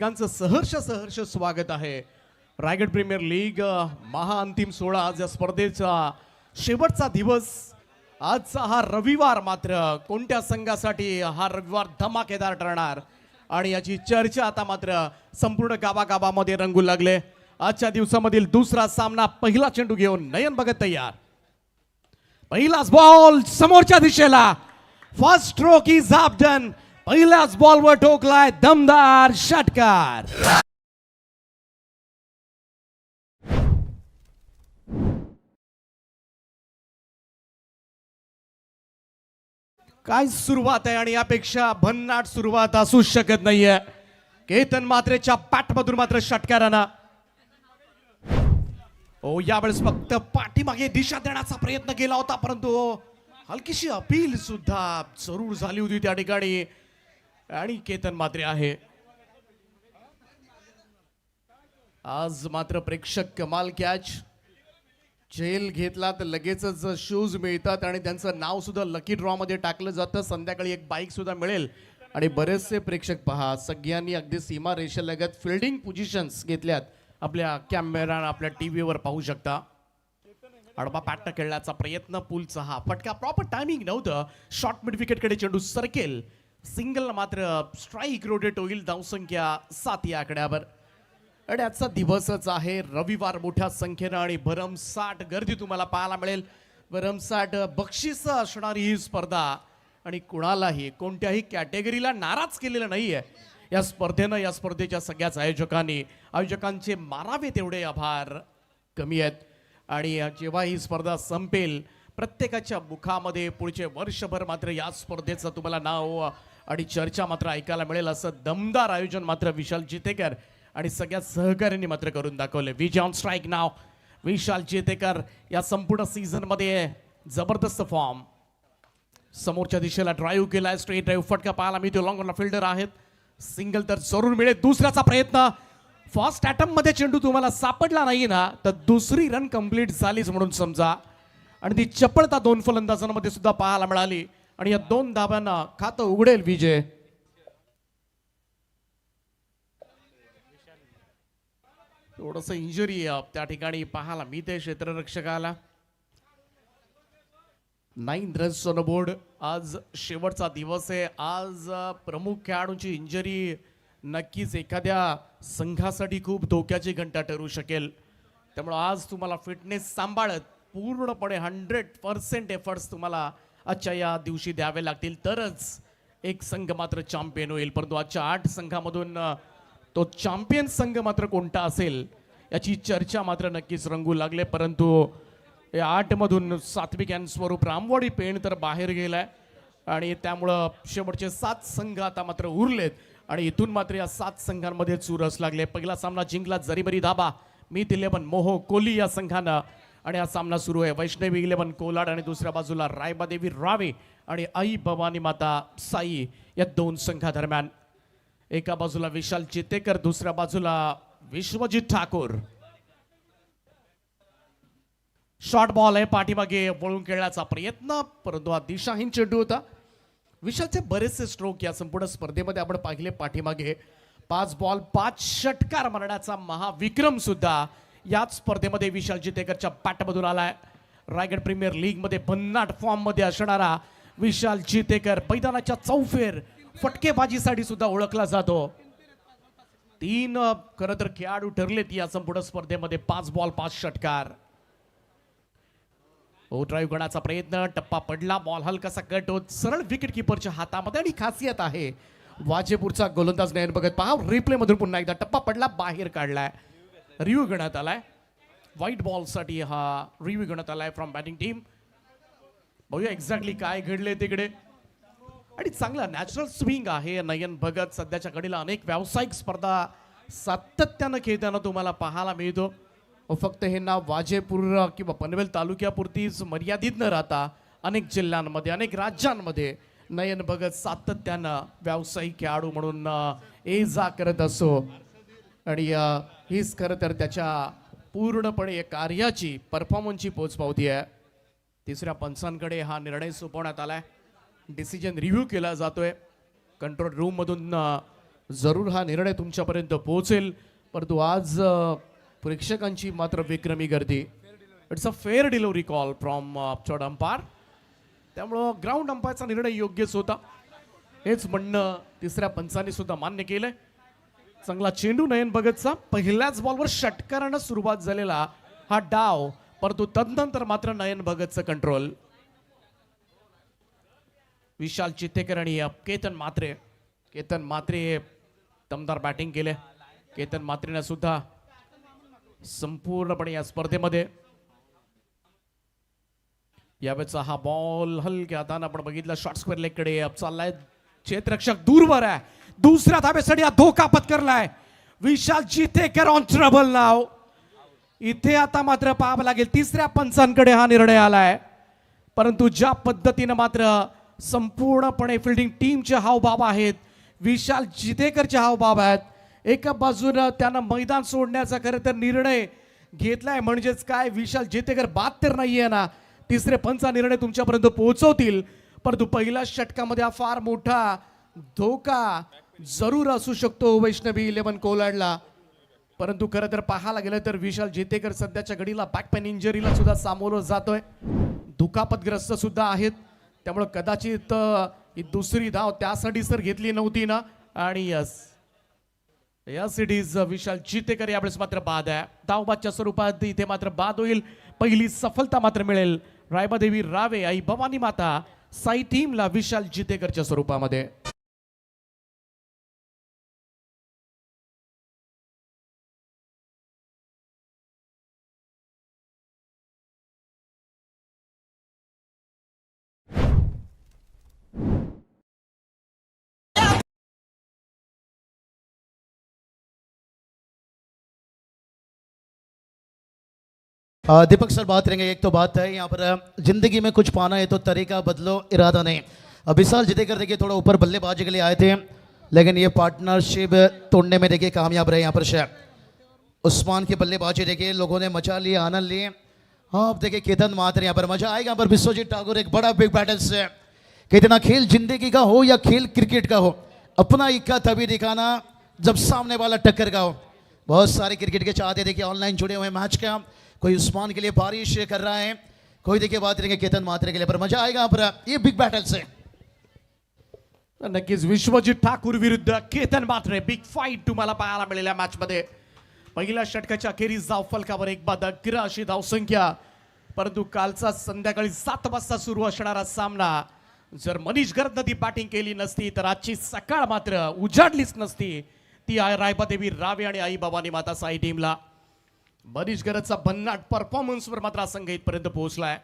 त्यांचं सहर्ष सहर्ष स्वागत आहे. रायगड प्रीमियर लीग महाअंतिम 16 आज या स्पर्धेचा शेवटचा दिवस. आजचा हा रविवार मात्र कोणत्या संघासाठी हा रविवार धमाकेदार ठरणार आणि याची चर्चा आता मात्र संपूर्ण गावागावामध्ये रंगू लागले. आजच्या दिवसामधील दुसरा सामना पहिला चेंडू घेऊन नयन भगत तयार. पहिलाच बॉल समोरच्या दिशेला. First stroke is up done. पहिल्याच बॉलवर ठोकलाय दमदार षटकार. काय सुरुवात आहे आणि यापेक्षा भन्नाट सुरुवात असू शकत नाहीये. केतन मात्रेच्या बॅटमधून मात्र षटकारानं यावेळेस फक्त पाठीमागे दिशा देण्याचा प्रयत्न केला होता, परंतु हलकीशी अपील सुद्धा जरूर झाली होती त्या ठिकाणी. आणि केतन मात्रे आहे. आज मात्र प्रेक्षक कमाल कॅच. जेल घेतला तर लगेचच शूज मिळतात आणि त्यांचं नाव सुद्धा लकी ड्रॉ मध्ये टाकलं जातं. संध्याकाळी एक बाईक सुद्धा मिळेल. आणि बरेचसे प्रेक्षक पहा सगळ्यांनी अगदी सीमा रेषेलगत फिल्डिंग पोझिशन्स घेतल्यात. आपल्या कॅमेरा आपल्या टीव्हीवर पाहू शकता. आडवा पॅटनं खेळण्याचा प्रयत्न. पुलचा हा फटका प्रॉपर टायमिंग नव्हतं. शॉर्ट मिड विकेटकडे चेंडू सरकेल. सिंगल मात्र स्ट्राईक रोटेट होईल. धावसंख्या 7 या आकड्यावर. आणि आजचा दिवसच आहे रविवार. मोठ्या संख्येनं आणि भरमसाठ गर्दी तुम्हाला पाहायला मिळेल. भरमसाठ बक्षीस असणारी ही स्पर्धा आणि कुणालाही कोणत्याही कॅटेगरीला नाराज केलेलं नाहीये या स्पर्धेनं. या स्पर्धेच्या सगळ्याच आयोजकांचे मारावे तेवढे आभार कमी आहेत. आणि जेव्हा ही स्पर्धा संपेल प्रत्येकाच्या मुखामध्ये पुढचे वर्षभर मात्र या स्पर्धेचं तुम्हाला नाव आणि चर्चा मात्र ऐकायला मिळेल. असं दमदार आयोजन मात्र विशाल चितेकर आणि सगळ्या सहकार्यांनी मात्र करून दाखवले. विजय ऑन स्ट्राईक नाव विशाल चितेकर. या संपूर्ण सीझन मध्ये जबरदस्त फॉर्म. समोरच्या दिशेला ड्राईव्ह केलाय. स्ट्रेट ड्राईव्ह फटका पाहायला मिळतो. लॉंग ऑन फिल्डर आहेत. सिंगल तर जरूर मिळेल. दुसऱ्याचा प्रयत्न. फर्स्ट अटेम्प्ट मध्ये चेंडू तुम्हाला सापडला नाही ना तर दुसरी रन कंप्लीट झालीच म्हणून समजा. आणि ती चपळता 2 फलंदाजांमध्ये सुद्धा पाहायला मिळाली. आणि या 2 धाब्यांना खातं उघडेल विजय. थोडस इंजुरी त्या ठिकाणी पाहायला मिळते क्षेत्ररक्षकाला. 9 रन्स ऑन बोर्ड. आज शेवटचा दिवस आहे. आज प्रमुख खेळाडूंची इंजरी नक्कीच एखाद्या संघासाठी खूप धोक्याची घंटा ठरू शकेल. त्यामुळे आज तुम्हाला फिटनेस सांभाळत पूर्णपणे 100% एफर्ट्स तुम्हाला आजच्या या दिवशी द्यावे लागतील तरच एक संघ मात्र चॅम्पियन होईल. परंतु आजच्या 8 संघामधून तो चॅम्पियन संघ मात्र कोणता असेल याची चर्चा मात्र नक्कीच रंगू लागले. परंतु या 8 मधून सात्विक आणि स्वरूप रामवाडी पेण तर बाहेर गेलाय आणि त्यामुळं शेवटचे 7 संघ आता मात्र उरलेत. आणि इथून मात्र या 7 संघांमध्ये चुरस लागले. पहिला सामना जिंकला जरीबरी धाबा मीत 11 मोहो कोली या संघानं. आणि हा सामना सुरू आहे. वैष्णवी 11 कोलाड आणि दुसऱ्या बाजूला रायबादेवी रावे आणि आई भवानी माता साई या 2 संघादरम्यान. एका बाजूला विशाल चितेकर दुसऱ्या बाजूला विश्वजित ठाकूर. शॉर्ट बॉल आहे. पाठीमागे वळून खेळण्याचा प्रयत्न परंतु हा दिशाहीन चेंडू होता. विशालचे बरेचसे स्ट्रोक या संपूर्ण स्पर्धेमध्ये आपण पाहिले. पाठीमागे 5 बॉल 5 षटकार मारण्याचा महाविक्रम सुद्धा याच स्पर्धेमध्ये विशाल चितेकरच्या बॅटमधून आलाय. रायगड प्रीमियर लीग मध्ये भन्नाट फॉर्म मध्ये असणारा विशाल चितेकर मैदानाच्या चौफेर फटकेबाजीसाठी सुद्धा ओळखला जातो. 3 खरं तर खेळाडू ठरलेत या संपूर्ण स्पर्धेमध्ये. 5 बॉल 5 षटकार. ड्राईव्ह करण्याचा प्रयत्न. टप्पा पडला. बॉल हलकासा कट होत सरळ विकेट किपरच्या हातामध्ये. आणि खासियत आहे वाजेपूरचा गोलंदाज नयन बघत पहा. रिप्ले मधून पुन्हा एकदा टप्पा पडला बाहेर काढलाय. रिव्ह्यू करण्यात आलाय. व्हाईट बॉल साठी हा रिव्ह्यू करण्यात आलाय फ्रॉम बॅटिंग टीम. बघूया एक्झॅक्टली काय घडले तिकडे. आणि चांगला नॅचरल स्विंग आहे नयन भगत. सध्याच्या घडीला अनेक व्यावसायिक स्पर्धा सातत्यानं खेळताना तुम्हाला पाहायला मिळतो. फक्त हे नाव वाजेपूर किंवा पनवेल तालुक्यापुरतीच मर्यादित न राहता अनेक जिल्ह्यांमध्ये अनेक राज्यांमध्ये नयन भगत सातत्यानं व्यावसायिक खेळाडू म्हणून ये जा करत असो. आणि हीच खरं तर त्याच्या पूर्णपणे कार्याची परफॉर्मन्सची पोचपावती आहे. तिसऱ्या पंचांकडे हा निर्णय सोपवण्यात आलाय. डिसिजन रिव्ह्यू केला जातोय. कंट्रोल रूम मधून जरूर हा निर्णय तुमच्यापर्यंत पोहोचेल, परंतु आज प्रेक्षकांची मात्र विक्रमी गर्दी. It's a fair delivery call from अपचॉड अंपायर. त्यामुळं ग्राउंड अंपायरचा निर्णय योग्यच होता हेच म्हणणं तिसऱ्या पंचांनी सुद्धा मान्य केलंय. चांगला चेंडू नयन भगतचा पहिल्याच बॉलवर षटकारानं सुरुवात झालेला हा डाव, परंतु तदनंतर मात्र नयन भगतचं कंट्रोल. विशाल चित्तेकर आणि केतन म्हात्रे दमदार बॅटिंग केले. केतन म्हात्रेने सुद्धा संपूर्णपणे या स्पर्धेमध्ये यावेळेचा हा बॉल हलक्या हाताने आपण बघितला शॉर्ट स्क्वेअर लेग कडे अब चाललाय. क्षेत्ररक्षक दूरवर आहे. दुसऱ्या धावेसाठी हा धोका पत्करलाय. विशाल चितेकर ऑन ट्रबल नाव. इथे आता मात्र पाहावं लागेल तिसऱ्या पंचांकडे हा निर्णय आलाय, परंतु ज्या पद्धतीने मात्र संपूर्णपणे फिल्डिंग टीमचे हावभाव आहेत, विशाल चितेकरचे हावभाव आहेत. एका बाजूनं त्यानं मैदान सोडण्याचा खरं तर निर्णय घेतलाय, म्हणजेच काय विशाल चितेकर बाद तर नाहीये ना. तिसरे पंचा निर्णय तुमच्यापर्यंत पोहोचवतील, परंतु पहिल्या षटकामध्ये हा फार मोठा धोका जरूर असू शकतो वैष्णवी 11 कोलाडला. परंतु खरं तर पाहायला गेलं तर विशाल चितेकर सध्याच्या घडीला बॅकपेन इंजरीला सुद्धा सामोरं जातोय, दुखापतग्रस्त सुद्धा आहेत. त्यामुळे कदाचित ही दुसरी धाव त्यासाठी सर घेतली नव्हती ना. आणि यस इट इज विशाल चितेकर यावेळेस मात्र बाद आहे. धावबादच्या स्वरूपात इथे मात्र बाद होईल. पहिली सफलता मात्र मिळेल रायबादेवी रावे आई भवानी माता साई टीमला विशाल चितेकरच्या स्वरूपामध्ये. दीपक सर बात करेंगे. एक तो बात है यहाँ पर जिंदगी में कुछ पाना है तो तरीका बदलो इरादा नहीं. विशाल चितेकर देखिए थोड़ा ऊपर बल्लेबाजी के लिए आए थे, लेकिन ये पार्टनरशिप तोड़ने में देखिए कामयाब रहे. यहाँ पर शेख उस्मान की बल्लेबाजी देखिए लोगों ने मचा लिए, आनंद लिए. हाँ अब देखिए केतन म्हात्रे यहाँ पर मजा आएगा. यहाँ पर विश्वजीत ठाकुर एक बड़ा बिग बैटल से कितना खेल जिंदगी का हो या खेल क्रिकेट का हो, अपना इक्का तभी दिखाना जब सामने वाला टक्कर का हो. बहुत सारे क्रिकेट के चाहते देखिए ऑनलाइन जुड़े हुए मैच का. कोई उस्मान के लिए बारिश कर रहा है, कोई देखिए बात करेंगे केतन म्हात्रे के लिए. पर मजा आएगा पर ये बिग बैटल से. नक्कीच विश्वजीत ठाकूर विरुद्ध केतन म्हात्रे बिग फाईट तुम्हाला पाहायला मिळालेल्या मॅच मध्ये. पहिल्या षटकाच्या अखेरीस धाव फलकावर एक बाद 11 अशी धावसंख्या. परंतु कालचा संध्याकाळी 7 वाजता सुरू असणारा सामना जर मनीष गर्दनं ती बॅटिंग केली नसती तर आजची सकाळ मात्र उजाडलीच नसती. ती आहे रायबादेवी रावे आणि आई भवानी माता साई टीमला. मनीष गरजचा भन्नाट परफॉर्मन्सवर मात्र संघ इथपर्यंत पोहोचलाय.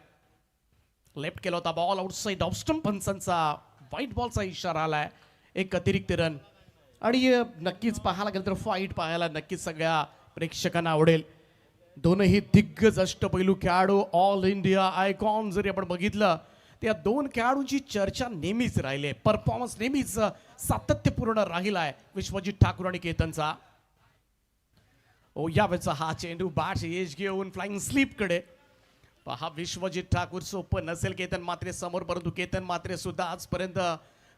लेफ्ट केला होता बॉल आउटसाइड ऑफ स्टंप. पंचांचा व्हाईट बॉलचा इशारा आलाय. एक अतिरिक्त रन. आणि नक्कीच पाहायला गेलं तर फाईट पाहायला नक्कीच सगळ्या प्रेक्षकांना आवडेल. दोनही दिग्गज अष्टपैलू खेळाडू ऑल इंडिया आयकॉन जरी आपण बघितलं त्या दोन खेळाडूंची चर्चा नेहमीच राहिली. परफॉर्मन्स नेहमीच सातत्यपूर्ण राहिलाय विश्वजीत ठाकूर आणि केतनचा. यावेळेचा हा चेंडू बॅट एज घेऊन फ्लाइंग स्लीप कडे. पहा विश्वजीत ठाकूर सोपं नसेल केतन म्हात्रे समोर, परंतु केतन म्हात्रे सुद्धा आजपर्यंत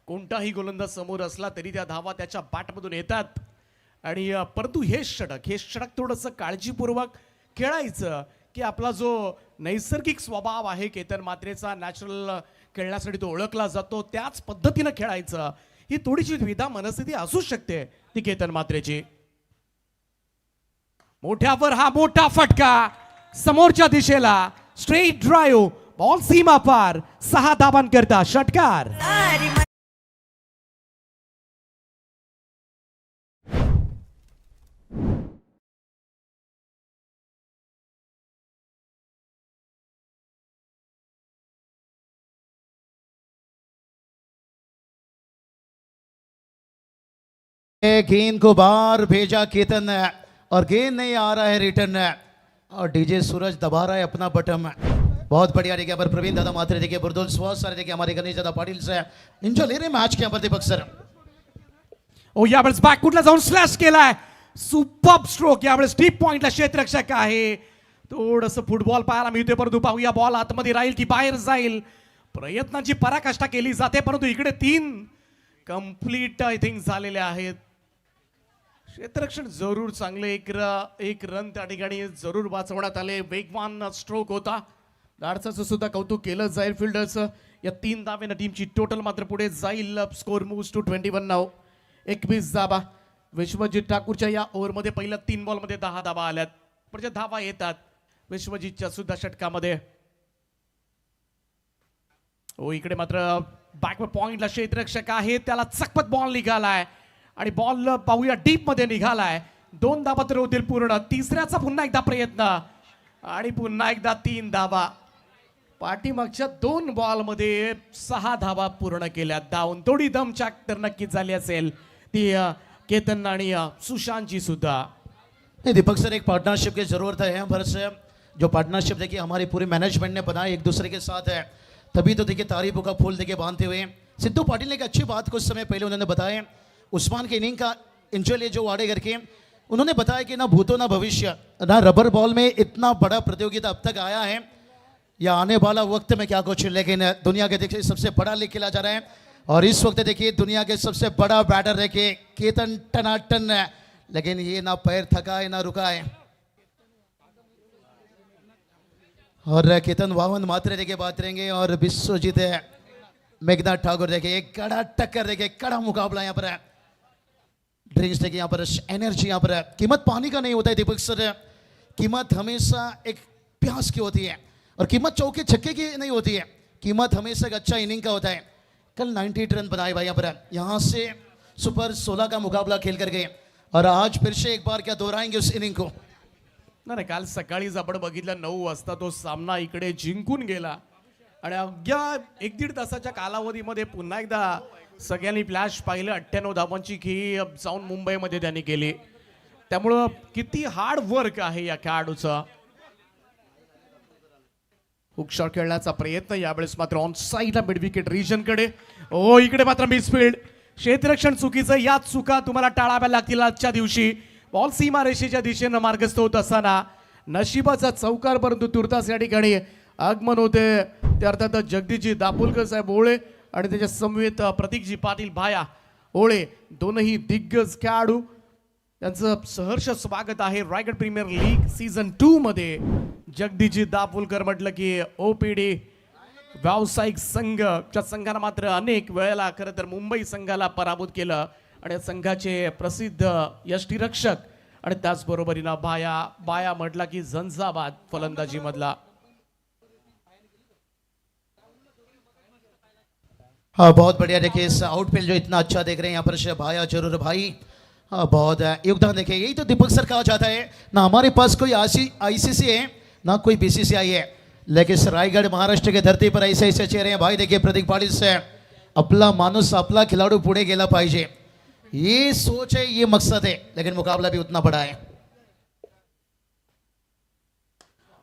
कोणताही गोलंदाज समोर असला तरी त्या धावा त्याच्या बॅटमधून येतात. आणि परंतु हे षटक थोडंसं काळजीपूर्वक खेळायचं की आपला जो नैसर्गिक स्वभाव आहे केतन म्हात्रेचा, नॅचरल खेळण्यासाठी तो ओळखला जातो, त्याच पद्धतीनं खेळायचं. ही थोडीशी द्विधा मनस्थिती असू शकते ती केतन म्हात्रेची. मोठ्यावर हा मोठा फटका समोरच्या दिशेला. स्ट्रेट ड्राईव्ह बॉल सीमा पार. 6 धावांकरता षटकार. गेंद को बाहर भेजा केतन ने और गेंद नहीं आ रहा है रिटर्न और डीजे सूरज दबा रहा है अपना बटन. बहुत बढ़िया. देखिए पर प्रवीण दादा म्हात्रे देखिए बुरदुल बहुत सारे देखिए हमारे गणेश दादा पाटिल से एंजॉय ले रहे मैच के यहाँ पर दीपक सर. यावेळेस बॅकफुटला जाऊन स्लॅश केलाय. Super stroke. यावेळेस डीप पॉइंटला क्षेत्ररक्षक आहे. थोडंसं फुटबॉल पाहायला मिळते, परंतु पाहूया बॉल आतमध्ये राहील की बाहेर जाईल. प्रयत्नांची पराकाष्ठा केली जाते, परंतु इकडे 3 कंप्लीट आय थिंक झालेले आहेत. क्षेत्ररक्षण जरूर चांगले एक रन त्या ठिकाणी जरूर वाचवण्यात आले. वेगवान स्ट्रोक होता. गाडसाचं सुद्धा कौतुक केलं जाईल फिल्डरचं. या 3 धावेनं टीमची टोटल मात्र पुढे जाईल. स्कोर मूव्स टू 21 नाव. 21 धावा. विश्वजित ठाकूरच्या या ओव्हरमध्ये पहिल्या 3 बॉलमध्ये 10 धावा आल्यात. म्हणजे धावा येतात विश्वजितच्या सुद्धा षटकामध्ये. हो इकडे मात्र बॅक पॉइंटला क्षेत्ररक्षक आहे, त्याला चकपत बॉल निघालाय आणि बॉल पाहूया डीप मध्ये निघालाय. 2 धावा तर होतील पूर्ण. तिसऱ्याचा पुन्हा एकदा प्रयत्न आणि पुन्हा एकदा 3 धावा. पाठीमागच्या 2 बॉलमध्ये 6 धावा पूर्ण केल्या. धावून थोडी दमचाक तर नक्कीच झाली असेल ती केतन आणि सुशांतची सुद्धा. नहीं दीपक सर, एक पार्टनरशिप की ज़रूरत है यहाँ पर से. जो पार्टनरशिप देखिए हमारी पूरी मैनेजमेंट ने बनाई एक दूसरे के साथ है, तभी तो देखिए तारीफों का फूल देखिए बांधते हुए सिद्धू पाटिल ने एक अच्छी बात कुछ समय पहले उन्होंने बताया. उस्मान के इनिंग का इंजॉय जो वाड़े करके उन्होंने बताया कि ना भूतो ना भविष्य, ना रबर बॉल में इतना बड़ा प्रतियोगिता अब तक आया है या आने वाला वक्त में क्या कुछ, लेकिन दुनिया के देखिए सबसे बड़ा लीग खेला जा रहा है. और इस वक्त देखिए दुनिया के सबसे बड़ा बैटर देखिए केतन टनाटन है, लेकिन ये ना पैर थका है ना रुका है. और केतन वावन मात्रे देखिए बात करेंगे और विश्वजीत है मेघनाथ ठाकुर देखिए एक कड़ा टक्कर देखिए, कड़ा मुकाबला यहाँ पर है. ड्रिंक्स देखिए यहाँ पर एनर्जी यहाँ पर है. कीमत पानी का नहीं होता है दीपक सर, कीमत हमेशा एक प्यास की होती है और कीमत चौके छक्के की नहीं होती है. कीमत हमेशा एक अच्छा इनिंग का होता है. कल 98 रन बनाए भाई यहाँ पर. यहाँ से सुपर 16 का मुकाबला खेल कर गए और आज फिर से एक बार क्या दोहराएंगे उस इनिंग को. नाही काल सकाळीच आपण बघितलं 9 वाजता तो सामना इकडे जिंकून गेला आणि अवघ्या 1-1.5 तासाच्या कालावधीमध्ये पुन्हा एकदा सगळ्यांनी फ्लॅश पाहिलं. 98 धावांची खेळी जाऊन मुंबईमध्ये त्यांनी केली. त्यामुळं किती हार्ड वर्क आहे या खेळाडूचा. हुक शॉट खेळण्याचा प्रयत्न यावेळेस मात्र ऑन साईडला मिड विकेट रिजन कडे. ओ इकडे मात्र मिसफील्ड. क्षेत्ररक्षण चुकीचं. या चुका तुम्हाला टाळाव्या लागतील आजच्या दिवशी. बॉल सीमा रेषेच्या दिशेनं मार्गस्थ होत असताना नशिबाचा चौकार, परंतु तुर्तास या ठिकाणी आगमन होते ते अर्थात जगदीशजी दापोलकर साहेब ओळे आणि त्याच्या समवेत प्रतीकजी पाटील भाया ओळे, दोनही दिग्गज खेळाडू. त्यांचं सहर्ष स्वागत आहे रायगड प्रीमियर लीग सीझन 2 मध्ये. जगदीशजी दापोलकर म्हटलं की ओपीडी व्यावसायिक संघच्या संघानं मात्र अनेक वेळेला खरं तर मुंबई संघाला पराभूत केलं आणि संघाचे प्रसिद्ध यष्टीरक्षक आणि त्याचबरोबरीनं बाया म्हटला की झंझावाद फलंदाजी मधला. हाँ बहुत बढ़िया. देखिए इस आउटफील्ड जो इतना अच्छा देख रहे हैं यहाँ पर से भाया जरूर भाई. हाँ बहुत योगदान. देखिए यही तो दीपक सर कहा जाता है ना, हमारे पास कोई आईसीसी है ना कोई बीसीसीआई है, लेकिन इस रायगढ़ महाराष्ट्र की धरती पर ऐसे ऐसे चेहरे हैं भाई. देखिए प्रतीक पाटिल से आपला माणूस आपला खिलाडू पुढे गेला पाहिजे, ये सोच है, ये मकसद है, लेकिन मुकाबला भी उतना बड़ा है.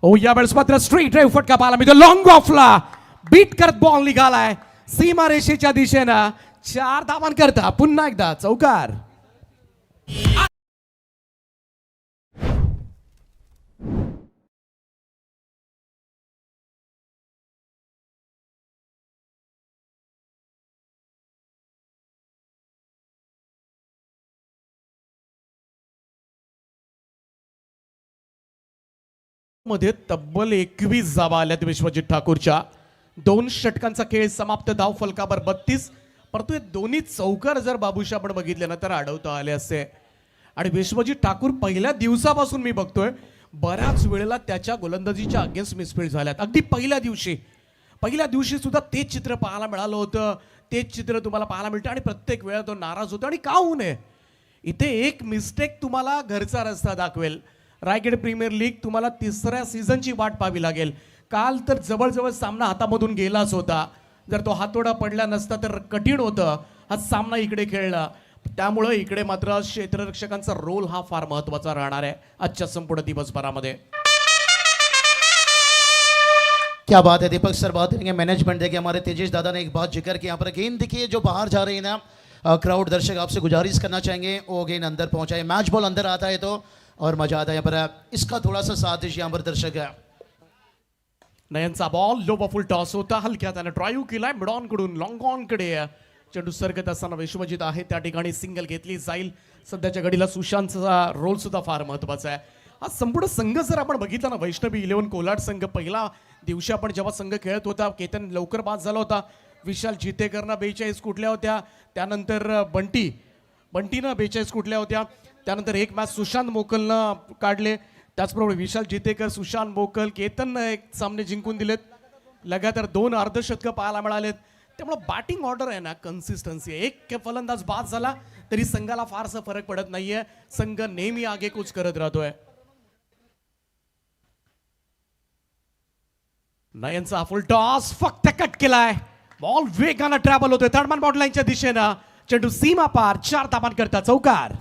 ओ यावेळेस मात्र स्ट्रेट ड्राइव्ह फटका पाहायला मिळतो. लॉंग ऑफला बीट करत बॉल निघालाय सीमा रेषेच्या दिशेनं. 4 धावांकरता पुन्हा एकदा चौकार. मध्ये तब्बल 21 धावा आल्यात विश्वजित ठाकूरच्या. 2 षटकांचा खेळ समाप्त. धाव फलकावर 32. परंतु हे दोन्ही चौकार जर बाबूशा आपण बघितले ना तर अडवता आले असते. आणि विश्वजित ठाकूर पहिल्या दिवसापासून मी बघतोय बऱ्याच वेळेला त्याच्या गोलंदाजीच्या अगेन्स्ट मिसफील्ड झाल्यात. अगदी पहिल्या दिवशी सुद्धा तेच चित्र पाहायला मिळालं होतं. तेच चित्र तुम्हाला पाहायला मिळतं आणि प्रत्येक वेळा तो नाराज होतो. आणि का होऊ नये, इथे एक मिस्टेक तुम्हाला घरचा रस्ता दाखवेल. रायगड प्रीमियर लीग तुम्हाला 3ऱ्या सीझनची वाट पाहावी लागेल. काल तर जवळजवळ सामना हातामधून गेलाच होता. जर तो हातोडा पडला नसता तर कठीण होतं हा सामना इकडे खेळला. त्यामुळे इकडे मात्र क्षेत्ररक्षकांचा रोल हा फार महत्त्वाचा राहणार आहे आजच्या संपूर्ण दिवसभरामध्ये. क्या बात है दीपक सर. बात करेंगे मैनेजमेंट. देखिए हमारे तेजेश दादा ने एक बात जिक्र की यहाँ पर गेंद देखिए जो बाहर जा रही है ना, क्राउड दर्शक आपसे गुजारिश करना चाहेंगे वो गेंद अंदर पहुंचाए. मैच बॉल अंदर आता है तो और मजा आता है यहाँ पर. इसका थोड़ा सा साथ दीजिए यहाँ पर दर्शक है. नयनचा बॉल लो बफुल टॉस होता. हलक्या त्याने ड्राईव्ह केलाय मिडॉन कडून लॉंग ऑन कडे. चेंडू सरकत असताना विश्वजित आहे त्या ठिकाणी सिंगल घेतली जाईल. सध्याच्या घडीला सुशांतचा रोल सुद्धा फार महत्वाचा आहे. हा संपूर्ण संघ जर आपण बघितला ना, वैष्णवी 11 कोलाड संघ पहिला दिवशी आपण जेव्हा संघ खेळत होता, केतन लवकर बाद झाला होता, विशाल जितेकरना 42 कुठल्या होत्या, त्यानंतर बंटीनं 42 कुठल्या होत्या, त्यानंतर एक मॅच सुशांत मोकलनं काढले, त्याचप्रमाणे विशाल जितेकर, सुशांत मोकल, केतननं एक सामने जिंकून दिलेत, लगातार 2 अर्धशतकं पाहायला मिळालेत. त्यामुळे बॅटिंग ऑर्डर आहे ना, कन्सिस्टन्सी. एक फलंदाज बाद झाला तरी संघाला फारसा फरक पडत नाहीये, संघ नेहमी आगेकूच करत राहतोय. नयनचा फुल टॉस फक्त कट केलाय, बॉल वेगानं ट्रॅव्हल होतोय थर्डमॅन बॉर्ड लाईनच्या दिशेनं, चेंडू सीमा पार, 4 धावांकरता चौकार.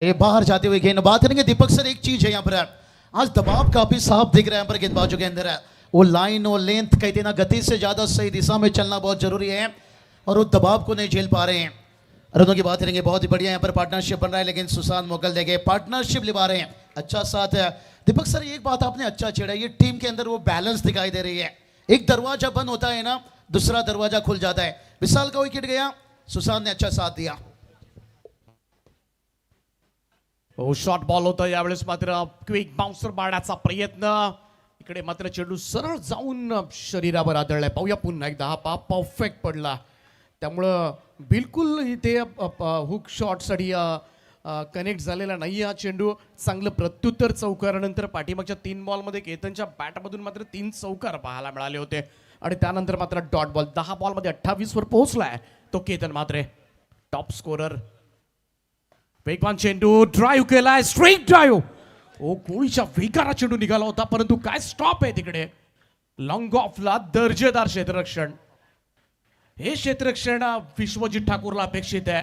ये बाहर जाते हुए गेंद बात करेंगे दीपक सर. एक चीज है यहाँ पर, आज दबाव काफी साफ दिख रहा है यहाँ पर गेंदबाजों के अंदर. वो लाइन और लेंथ कहते ना, गति से ज्यादा सही दिशा में चलना बहुत जरूरी है और वो दबाव को नहीं झेल पा रहे हैं. रनों की बात करेंगे, बहुत ही बढ़िया यहाँ पर पार्टनरशिप बन रहा है, लेकिन सुशांत मोकल देखे पार्टनरशिप निभा रहे हैं, अच्छा साथ है. दीपक सर एक बात आपने अच्छा छेड़ा, ये टीम के अंदर वो बैलेंस दिखाई दे रही है. एक दरवाजा बंद होता है ना, दूसरा दरवाजा खुल जाता है. विशाल का विकेट गया, सुशांत ने अच्छा साथ दिया. शॉर्ट बॉल होता, यावेळेस मात्र क्विक बाउन्सर मारण्याचा प्रयत्न, इकडे मात्र चेंडू सरळ जाऊन शरीरावर आदळलाय. पाहूया पुन्हा एकदा, हा पा परफेक्ट पडला, त्यामुळं बिलकुल इथे हुक शॉटसाठी कनेक्ट झालेला नाही हा चेंडू. चांगलं प्रत्युत्तर चौकारानंतर पाठीमागच्या 3 बॉलमध्ये केतनच्या बॅटमधून मात्र 3 चौकार पाहायला मिळाले होते आणि त्यानंतर मात्र डॉट बॉल. 10 बॉलमध्ये 28 वर पोहोचलाय तो केतन मात्र टॉप स्कोरर. वेगवान चेंडू, ड्राईव्ह केलाय, स्ट्रेट ड्राईव्ह. ओ कोळीच्या वेगाला चेंडू निघाला होता, परंतु काय स्टॉप आहे तिकडे. लॉंग ऑफला दर्जेदार क्षेत्ररक्षण. हे क्षेत्ररक्षण विश्वजित ठाकूरला अपेक्षित आहे.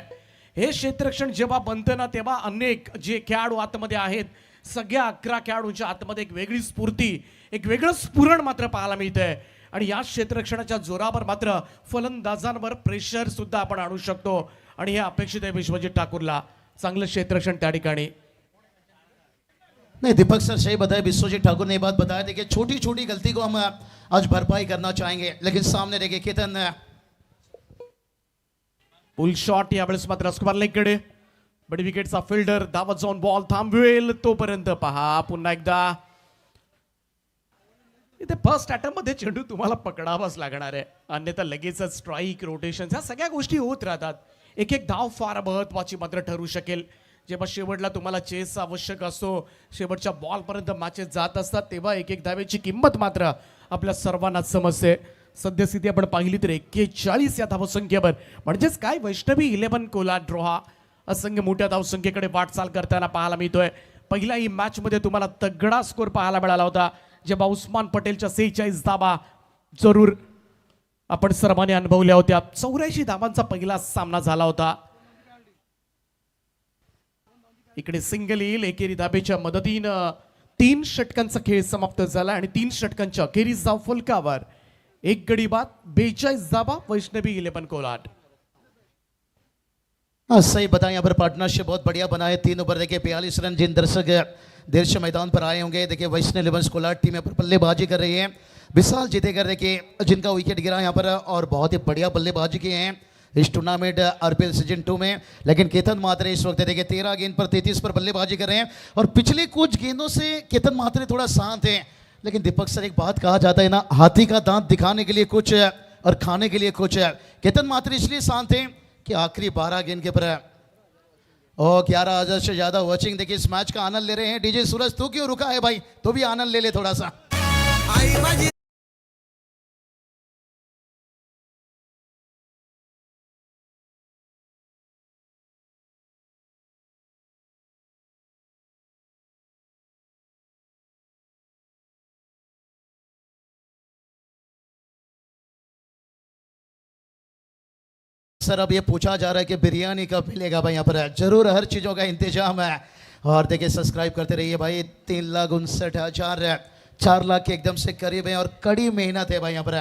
हे क्षेत्ररक्षण जेव्हा बनतं ना, तेव्हा अनेक जे खेळाडू आतमध्ये आहेत, सगळ्या 11 खेळाडूंच्या आतमध्ये एक वेगळी स्फूर्ती, एक वेगळं स्फुरण मात्र पाहायला मिळतंय. आणि या क्षेत्ररक्षणाच्या जोरावर मात्र फलंदाजांवर प्रेशर सुद्धा आपण आणू शकतो आणि हे अपेक्षित आहे विश्वजित ठाकूरला. चांगलं क्षेत्ररक्षण त्या ठिकाणी. नहीं दीपक सर सही बताया, विश्वजीत ठाकुर ने ये बात बताया थी कि छोटी छोटी गलती को हम आज भरपाई करना चाहेंगे, लेकिन सामने देखिए केतन पुल शॉट यावेळेस मात्र स्क्वारलेकडे, बडी विकेटचा फिल्डर धावत जाऊन बॉल थांबवेल तोपर्यंत पहा पुन्हा एकदा. इथे फर्स्ट अटेम्प्ट मध्ये चेंडू तुम्हाला पकडावाच लागणार आहे, अन्यथा लगेचच स्ट्राईक, रोटेशन, ह्या सगळ्या गोष्टी होत राहतात. एक एक धाव फार महत्वाची मात्र ठरू शकेल. जेव्हा शेवटला तुम्हाला चेस आवश्यक असतो, शेवटच्या बॉलपर्यंत मॅचेस जात असतात, तेव्हा एक एक धावेची किंमत मात्र आपल्या सर्वांनाच समजते. सद्यस्थिती आपण पाहिली तर 41 या धावसंख्येवर, म्हणजेच काय वैष्णवी 11 कोलाड रोहा असंख्य मोठ्या धावसंख्येकडे वाटचाल करताना पाहायला मिळतोय. पहिल्याही मॅचमध्ये तुम्हाला तगडा स्कोर पाहायला मिळाला होता, जेव्हा उस्मान पटेलच्या 46 धावा जरूर आपण सर्वांनी अनुभवल्या होत्या. 84 धावांचा पहिला सामना झाला होता. इकडे सिंगल येईल, एकेरी धाबेच्या मदतीनं 3 षटकांचा खेळ समाप्त झाला आणि 3 षटकांच्या अखेरीस धाव फलकावर 1 गडी बाद, 42 धावा वैष्णवी 11 कोलाड. हाँ सही बताया, यहाँ पर पार्टनरशिप बहुत बढ़िया बना है. 3 ओवर देखिए 42 रन, जिन दर्शक देर से मैदान पर आए होंगे, देखिए वैष्णव 11 कोलाड टीम यहाँ पर बल्लेबाजी कर रही है. विशाल जितेकर देखिए जिनका विकेट गिरा यहाँ पर, और बहुत ही बढ़िया बल्लेबाजी किए हैं इस टूर्नामेंट आरपीएल सीजन 2 में. लेकिन केतन मात्रे इस वक्त देखिए 13 गेंद पर 33 पर बल्लेबाजी कर रहे हैं, और पिछले कुछ गेंदों से केतन मात्रे थोड़ा शांत है. लेकिन दीपक सर एक बात कहा जाता है ना, हाथी का दांत दिखाने के लिए कुछ है और खाने के लिए कुछ है. केतन मात्रे इसलिए शांत है कि आखिरी 12 गेंद के पर और 11,000 से ज्यादा वॉचिंग देखिए इस मैच का आनंद ले रहे हैं. डीजे सूरज तू क्यों रुका है भाई, तो भी आनंद ले ले थोड़ा सा. सर अब ये पूछा जा रहा है कि बिरयानी कब मिलेगा भाई. यहाँ पर जरूर हर चीज़ों का इंतजाम है. और देखिए सब्सक्राइब करते रहिए भाई. 3,59,000 4 लाख के एकदम से करीब है और कड़ी मेहनत है भाई. यहाँ पर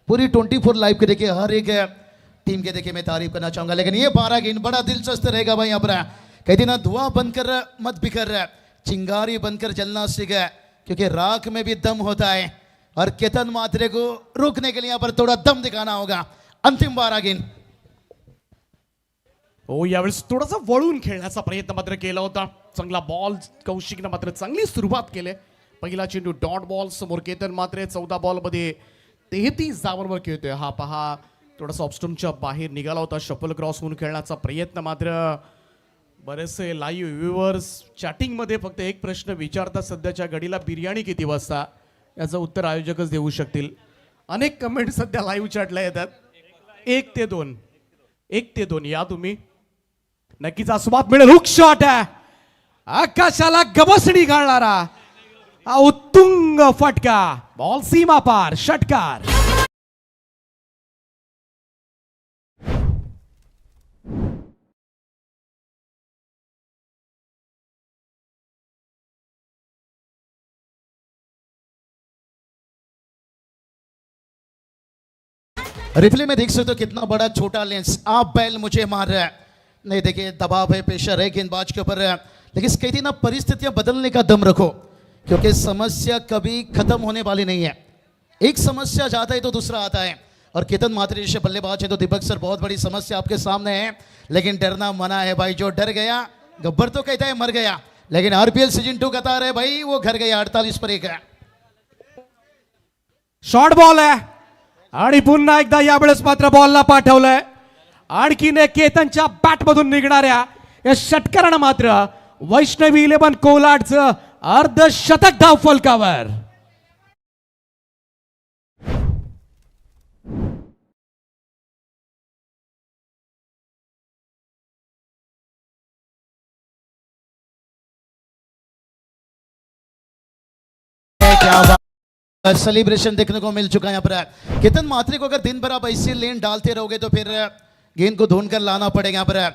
पूरी 24 लाइव के देखिए हर एक टीम के देखिए मैं तारीफ करना चाहूंगा, लेकिन ये 12 गेंद बड़ा दिलचस्प रहेगा भाई। यहाँ पर कहते ना धुआं बनकर मत बिखर, चिंगारी बनकर जलना सीख, क्योंकि राख में भी दम होता है और केतन मात्रे को रोकने के लिए यहाँ पर थोड़ा दम दिखाना होगा। अंतिम 12 गेंद। हो, यावेळेस थोडासा वळून खेळण्याचा प्रयत्न मात्र केला होता. चांगला बॉल कौशिकनं मात्र चांगली सुरुवात केली. पहिला चेंडू डॉट बॉल समोर केतन मात्रे 14 बॉल मध्ये 33 धावांवर खेळतोय. हा पहा थोडासा ऑफस्टम्पच्या बाहेर निघाला होता. शफल क्रॉस होऊन खेळण्याचा प्रयत्न मात्र. बरेचसे लाईव्ह व्ह्युअर्स चॅटिंग मध्ये फक्त एक प्रश्न विचारतात, सध्याच्या घडीला बिर्याणी किती वाजता, याचं उत्तर आयोजकच देऊ शकतील. अनेक कमेंट सध्या लाईव्ह चॅटला येतात. 1 ते 2 1 ते 2 या तुम्ही, नक्कीच आस्वाद मिळेल. हुक शॉट आहे, आकाशाला गबसणी घालणारा हा उत्तुंग फटका, बॉल सीमा पार, षटकार. रिप्ले में देख सकते हो कितना बड़ा छोटा लेंस, आप बैल मुझे मार रहा है। नहीं देखिए दबाव है, प्रेशर है गेंदबाज के ऊपर, लेकिन कहती ना परिस्थितियां बदलने का दम रखो, क्योंकि समस्या कभी खत्म होने वाली नहीं है। एक समस्या जाता है तो दूसरा आता है, और केतन मात्रे जैसे बल्लेबाज है तो दीपक सर बहुत बड़ी समस्या आपके सामने है, लेकिन डरना मना है भाई। जो डर गया गब्बर तो कहता है मर गया, लेकिन आरपीएल सीजन 2 कता रहे भाई, वो घर गया 48 पर 1 है। शॉर्ट बॉल आहे आणि पुन्हा एकदा यावेळेस मात्र बॉलला पाठवलंय. आणखीन एक केतनच्या बॅट मधून निघणाऱ्या या षटकारानं मात्र वैष्णवी 11 कोलाडचं अर्धशतक धाव फलकावर. सेलिब्रेशन देखने को मिल चुका है यहाँ पर। केतन मात्रे को अगर दिन भर आप ऐसी लेन डालते रहोगे तो फिर गेंद को ढूंढ कर लाना पड़ेगा यहाँ पर।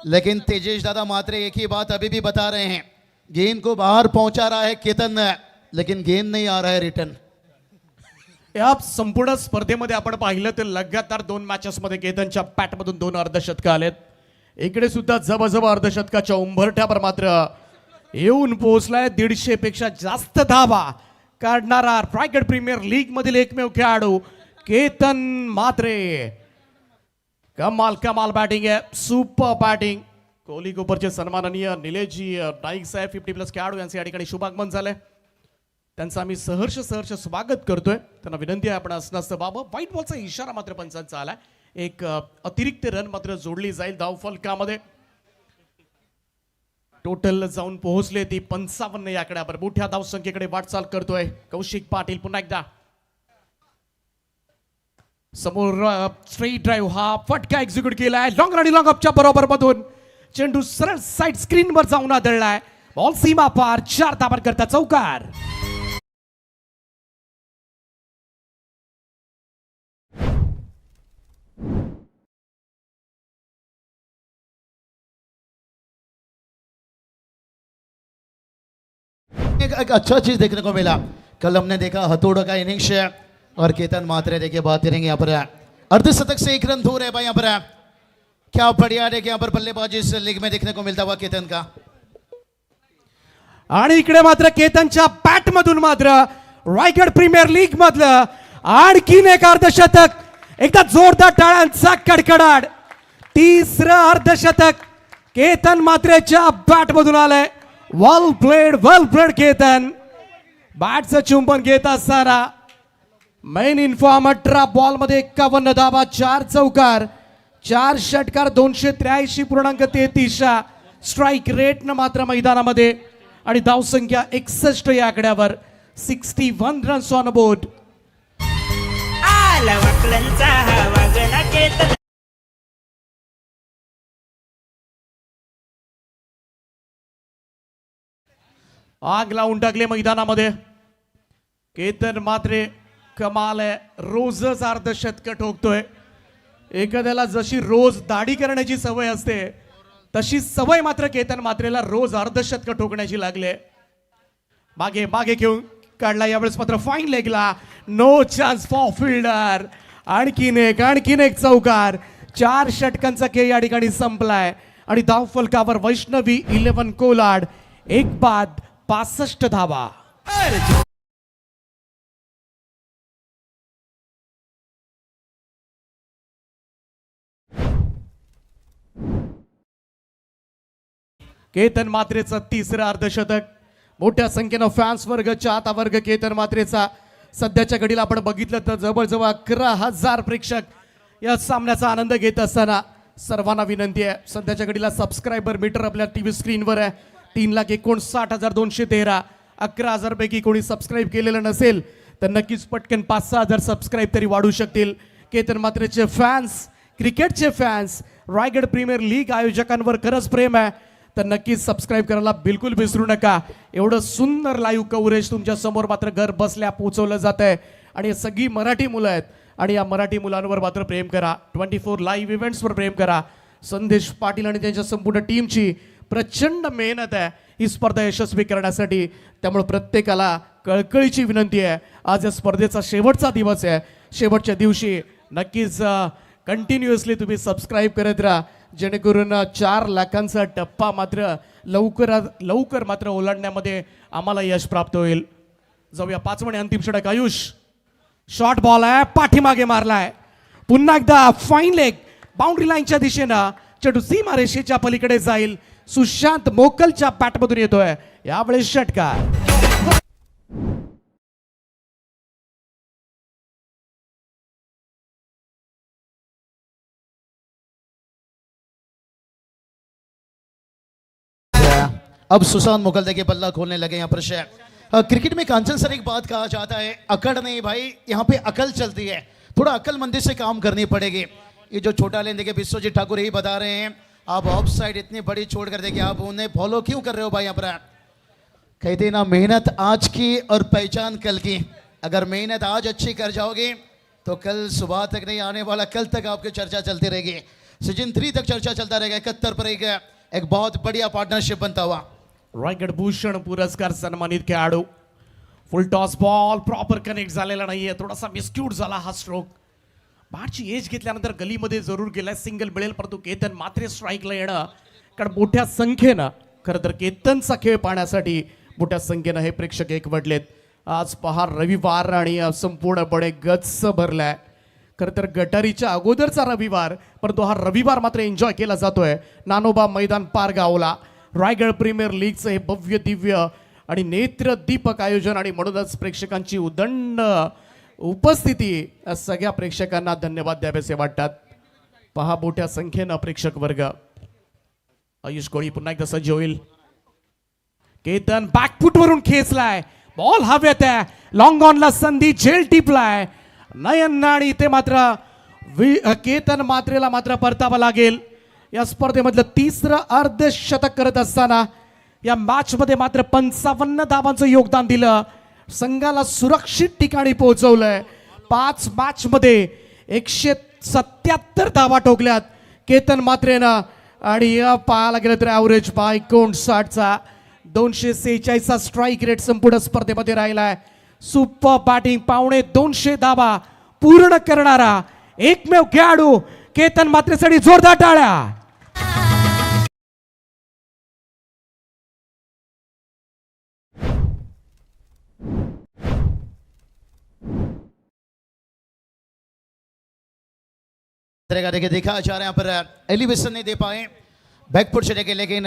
लेकिन तेजेश दादा मात्रे एक ही बात अभी भी बता रहे हैं, गेंद को बाहर पहुंचा रहा है केतन, लेकिन गेंद नहीं आ रहा है रिटर्न। या संपूर्ण स्पर्धेमध्ये आपण पाहिलं तर लगातार 2 मॅचेस मध्ये केतनच्या बॅट मधून 2 अर्धशतक आलेत. इकडे सुद्धा जबरजब अर्धशतकाच्या उंबरठ्यावर मात्र येऊन पोहोचलाय. 150 पेक्षा जास्त धावा काढणारा रायगड प्रीमियर लीग मधील एकमेव खेळाडू केतन मात्रे. कमाल कमाल बॅटिंग आहे, सुपर बॅटिंग. कोहली कोपरचे सन्माननीय निलेशजी नाईक साहेब 50+ खेळाडू यांचे या ठिकाणी शुभागमन झालंय. त्यांचं आम्ही सहर्ष स्वागत करतोय. त्यांना विनंती आहे आपण असं बाबा. व्हाईट बॉलचा इशारा मात्र पंचांचा आलाय. एक अतिरिक्त रन मात्र जोडली जाईल धाव फलकामध्ये. टोटल जाऊन पोहोचले ती 55 या आकड्यावर. मोठ्या धाव संख्येकडे वाटचाल करतोय कौशिक पाटील. पुन्हा एकदा समोर स्ट्रेट ड्राईव्ह, हा फटका एक्झिक्यूट केलाय लॉंग आणि लॉंग अपच्या बरोबर मधून. चेंडू सरळ साइड स्क्रीनवर जाऊन आदळलाय. बॉल सीमा पार, 4 धावा करता चौकार. एक अच्छा चीज देखने को मिला, कल हमने देखा हथौड़ा का इनिंग्स है, और केतन मात्रे देखिए बात करेंगे यहाँ पर अर्धशतक से 1 रन दूर है भाई। यहाँ पर क्या बढ़िया देखिए यहाँ पर बल्लेबाजी इस लीग में देखने को मिलता हुआ केतन का. आणि इकडे मात्र केतनच्या बॅट मधून मात्र रायगड प्रीमियर लीग मधलं आणखीन एक अर्धशतक. एकदा जोरदार टाळ्यांचा कडकडाट. 3रं अर्धशतक केतन मात्रेच्या बॅट मधून आलंय. वेल प्लेड केतन. बॅटचं चुंबन घेत असताना मेन इन्फॉर्म 18 बॉल मध्ये 51 धावा, 4 चौकार, 4 षटकार, 283.33 स्ट्राईक रेटनं मात्र मैदानामध्ये. आणि धाव संख्या 61 या आकड्यावर. 61 रन्स ऑन बोर्ड. आग लावून टाकले मैदानामध्ये. केतन मात्रे कमाल आहे, रोजच अर्धशतक ठोकतोय. एखाद्याला जशी रोज दाढी करण्याची सवय असते तशी सवय मात्र केतन मात्रेला रोज अर्धशतक ठोकण्याची लागले. मागे घेऊन काढला यावेळेस मात्र फाईन लेगला. No chance for fielder. आणखीन एक चौकार. 4 षटकांचा खेळ या ठिकाणी संपलाय आणि धावफलकावर वैष्णवी 11 कोलाड, एक बाद 65 धावा. केतन मात्रेचं तिसरं अर्धशतक. मोठ्या संख्येनं फॅन्स वर्ग, चाहता वर्ग केतन मात्रेचा. सध्याच्या घडीला आपण बघितलं तर जवळजवळ 11,000 प्रेक्षक या सामन्याचा आनंद घेत असताना सर्वांना विनंती आहे, सध्याच्या घडीला सबस्क्रायबर मीटर आपल्या टीव्ही स्क्रीनवर आहे. 3,59,213. 11,000 पैकी कोणी सबस्क्राईब केलेलं नसेल तर नक्कीच पटकन 5-6,000 सबस्क्राईब तरी वाढू शकतील. केतन मात्रेचे फॅन्स, क्रिकेटचे फॅन्स, रायगड प्रीमियर लीग आयोजकांवर खरंच प्रेम आहे तर नक्कीच सबस्क्राईब करायला बिलकुल विसरू नका. एवढं सुंदर लाईव्ह कव्हरेज तुमच्या समोर मात्र घर बसल्या पोहोचवलं जात आहे आणि सगळी मराठी मुलं आहेत आणि या मराठी मुलांवर मात्र प्रेम करा. 24 लाईव्ह इव्हेंट्सवर प्रेम करा. संदेश पाटील आणि त्यांच्या संपूर्ण टीमची प्रचंड मेहनत आहे ही स्पर्धा यशस्वी करण्यासाठी. त्यामुळे प्रत्येकाला कळकळीची विनंती आहे, आज या स्पर्धेचा शेवटचा दिवस आहे. शेवटच्या दिवशी नक्कीच कंटिन्युअसली तुम्ही सबस्क्राईब करत राहा जेणेकरून 4 लाखांचा टप्पा मात्र लवकरात लवकर मात्र ओलांडण्यामध्ये आम्हाला यश प्राप्त होईल. जाऊया 5 आणि अंतिम षटक. आयुष, शॉर्ट बॉल आहे, पाठीमागे मारलाय. पुन्हा एकदा फाईन लेग बाउंड्री लाईनच्या दिशेनं चेंडू सीमा रेषेच्या पलीकडे जाईल. सुशांत मोकलच्या बॅटमधून येतोय यावेळेस षटकार. अब सुशांत मुगल देखिए बल्ला खोलने लगे यहाँ पर क्रिकेट में कांचन सर एक बात कहा जाता है, अकड़ नहीं भाई, यहाँ पे अकल चलती है. थोड़ा अकलमंदी से काम करनी पड़ेगी. ये जो छोटा लेन देखिए विश्वजीत ठाकुर यही बता रहे हैं, आप ऑफ साइड इतनी बड़ी छोड़ कर देखिए, आप उन्हें फॉलो क्यों कर रहे हो भाई. यहाँ पर कहते ना, मेहनत आज की और पहचान कल की. अगर मेहनत आज अच्छी कर जाओगे तो कल सुबह तक नहीं, आने वाला कल तक आपकी चर्चा चलती रहेगी. सीजन 3 तक चर्चा चलता रहेगा. 71 पर एक बहुत बढ़िया पार्टनरशिप बनता हुआ. रायगड भूषण पुरस्कार सन्मानित खेळाडू. फुल टॉस बॉल प्रॉपर कनेक्ट झालेला नाहीये, थोडासा मिस्क्यूट झाला हा स्ट्रोक. बारची एज घेतल्यानंतर गलीमध्ये जरूर गेलाय, सिंगल मिळेल परंतु केतन मात्र स्ट्राईकला येणं, कारण मोठ्या संख्येनं खरं तर केतनचा खेळ पाहण्यासाठी मोठ्या संख्येनं हे प्रेक्षक एकवटलेत. आज पहा रविवार आणि संपूर्णपणे गच्च भरलाय. खरं तर गटारीच्या अगोदरचा रविवार, परंतु हा रविवार मात्र एन्जॉय केला जातोय नानोबा मैदान पारगावला. रायगड प्रीमियर लीगचं हे भव्य दिव्य आणि नेत्र दीपक आयोजन आणि म्हणूनच प्रेक्षकांची उदंड उपस्थिती, सगळ्या प्रेक्षकांना धन्यवाद द्यावेसे वाटतात. पहा मोठ्या संख्येनं प्रेक्षक वर्ग. आयुष कोळी पुन्हा एकदा सज्ज होईल. केतन बॅकफुट वरून खेचलाय, बॉल हवेत आहे, लॉंग ऑनला संधी, झेल टिपलाय नयन आणि इथे मात्र केतन मात्रेला मात्र परतावा लागेल. या स्पर्धेमधलं तिसरं अर्धशतक करत असताना या मॅच मध्ये मात्र 55 धावांचं योगदान दिलं, संघाला सुरक्षित ठिकाणी पोहोचवलंय. 5 मॅच मध्ये 177 धावा ठोकल्यात केतन मात्रेनं आणि या पाहायला गेलं तर ॲव्हरेज 59चा 246चा स्ट्राईक रेट संपूर्ण स्पर्धेमध्ये राहिलाय. सुपर बॅटिंग, 250 धावा पूर्ण करणारा एकमेव खेळाडू केतन मात्रेसाठी जोरदार टाळ्या. देखा जा रहा है यहाँ पर एलिवेशन नहीं दे पाए बैकफुट से लेके, लेकिन